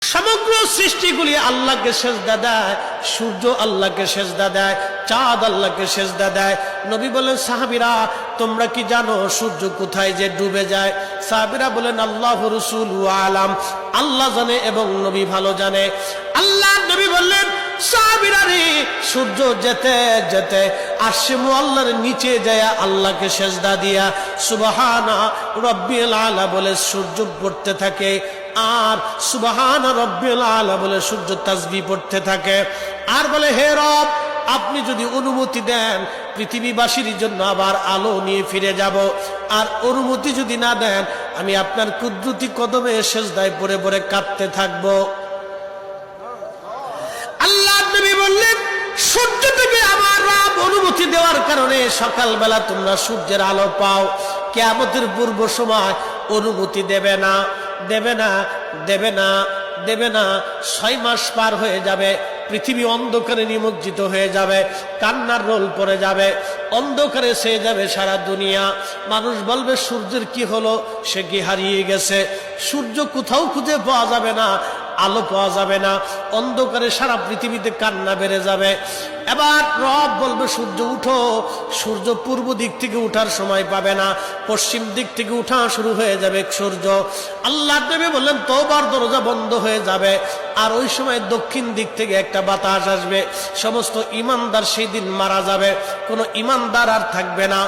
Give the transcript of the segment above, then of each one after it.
সমগ্র সৃষ্টিগুলি আল্লাহকে সেজদা দেয়, সূর্য আল্লাহকে সেজদা দেয়, চাঁদ আল্লাহকে সেজদা দেয়। নবী বলেন, সাহাবীরা তোমরা কি জানো সূর্য কোথায় যে ডুবে যায়? সাহাবীরা বলেন, আল্লাহু রাসূলু আলাম, আল্লাহ জানে এবং নবী ভালো জানে। আল্লাহ নবী বললেন, সাহাবীরা রে, সূর্য যেতে যেতে আরশে মুআল্লার নিচে যায় আল্লাহকে সেজদা দিয়া সুবহানা রাব্বিল আলা বলে সূর্য পড়তে থাকে, আর সুবহান রাব্বিল আলা বলে সূর্য তাসবিহ পড়তে থাকে, আর বলে, হে রব, আপনি যদি অনুমতি দেন পৃথিবীবাসীর জন্য আবার আলো নিয়ে ফিরে যাব, আর অনুমতি যদি না দেন আমি আপনার কুদরতি কদমে সেজদায় পড়ে পড়ে কাঁদতে থাকব। আল্লাহ নবী বললেন, সূর্য থেকে আমার রব অনুমতি দেওয়ার কারণে সকালবেলা তোমরা সূর্যের আলো পাও। কিয়ামতের পূর্ব সময় অনুমতি দেবে না, দেবে না, দেবে না, দেবে না। 6 মাস পার হয়ে যাবে, পৃথিবী অন্ধকারে নিমজ্জিত হয়ে যাবে, কান্নার রোল পড়ে যাবে, অন্ধকারে ছেয়ে যাবে সারা দুনিয়া। মানুষ বলবে, সূর্যের কি হলো? সে কি হারিয়ে গেছে? সূর্য কোথাও খুঁজে পাওয়া যাবে না, আলো পাওয়া যাবে না, অন্ধকারে সারা পৃথিবীতে কান্না বেড়ে যাবে। এবার রব বলবে, সূর্য উঠো। সূর্য পূর্ব দিক থেকে উঠার সময় পাবে না, পশ্চিম দিক থেকে উঠা শুরু হয়ে যাবে সূর্য। আল্লাহ নবী বললেন, তওবার দরজা বন্ধ হয়ে যাবে, আর ওই সময় দক্ষিণ দিক থেকে একটা বাতাস আসবে। সমস্ত ইমানদার সেই দিন মারা যাবে, কোনো ইমানদার আর থাকবে না,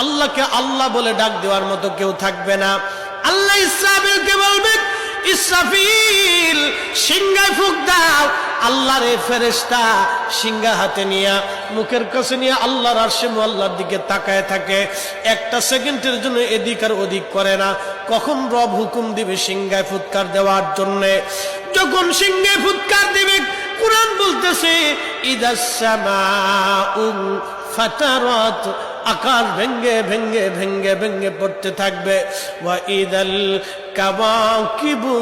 আল্লাহকে আল্লাহ বলে ডাক দেওয়ার মতো কেউ থাকবে না। আল্লাহ ইসরাফিলকে বলবে, ইসরাফিল সিংহায় ফুঁক দাও। আল্লাহর এই ফেরেশতা সিংহা হাতে নিয়ে মুখের কাছে নিয়ে আল্লাহর আরশে মুআল্লার দিকে তাকায় থাকে, একটা সেকেন্ডের জন্য এদিক আর ওদিক করে না। কখন রব হুকুম দিবে সিংহায় ফুৎকার দেওয়ার জন্য? যখন সিংহায় ফুৎকার দিবে, কুরআন বলতেছে, ইদাস সামাউ ফাতারাত, আকাশ ভেঙ্গে ভেঙ্গে ভেঙ্গে ভেঙ্গে পড়তে থাকবে। ওয়া ইদাল কাওয়াকিবু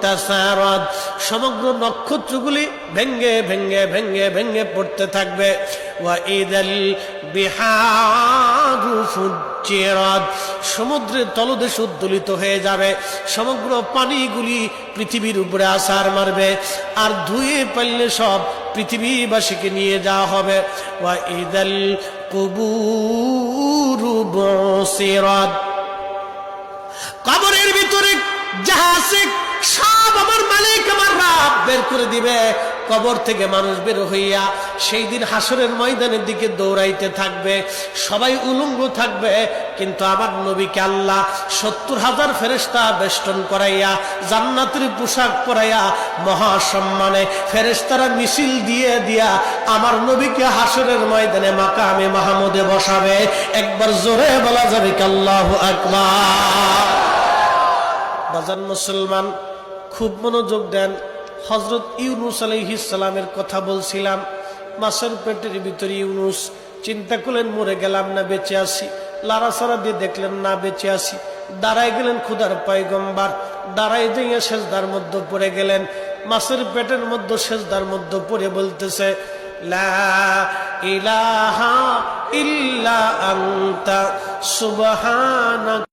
তাসারাত, সমগ্র নক্ষত্রগুলি ভেঙ্গে ভেঙ্গে ভেঙ্গে ভেঙ্গে পড়তে থাকবে। ওয়া ইদাল বিহারু ফুজ্জিরাত, সমুদ্রের তলদেশ উদ্দোলিত হয়ে যাবে, সমগ্র পানিগুলি পৃথিবীর উপরে আছাড় মারবে, আর ধুয়ে পারলে সব পৃথিবীবাসীকে নিয়ে যাওয়া হবে। ওয়া ইদাল কুবুরু বুসিরাত, কবরের ভিতরে যাহা আছে সব আমার মালিক আমার রব বের করে দিবে। কবর থেকে মানুষ বের হইয়া সেই দিন হাসরের ময়দানের দিকে দৌড়াইতে থাকবে, সবাই উলঙ্গ থাকবে, কিন্তু আমার নবীকে আল্লাহ 70,000 ফেরেশতা বেষ্টন করাইয়া জান্নাতের পোশাক পরাইয়া মহাসম্মানে ফেরেশতারা মিছিল দিয়ে দিয়া আমার নবীকে হাসরের ময়দানে মাকামে মাহমুদে বসাবে। একবার জোরে বলা যাবে কি আল্লাহু আকবার? বাজান মুসলমান, খুব মনোযোগ দেন। হযরত ইউনূস আলাইহিস সালামের কথা বলছিলাম, মাছের পেটের ভিতরে ইউনূস। চিন্তা করলেন, মরে গেলাম না বেঁচে আছি? লাড়াচাড়া দিয়ে দেখলেন না বেঁচে আছি। দাঁড়ায় গেলেন খোদার পয়গম্বর, দাঁড়ায় যাইয়া সেজদার মধ্যে পড়ে গেলেন। মাছের পেটের মধ্যে সেজদার মধ্যে পড়ে বলতেছে, লা ইলাহা ইল্লা আনতা সুবহানাক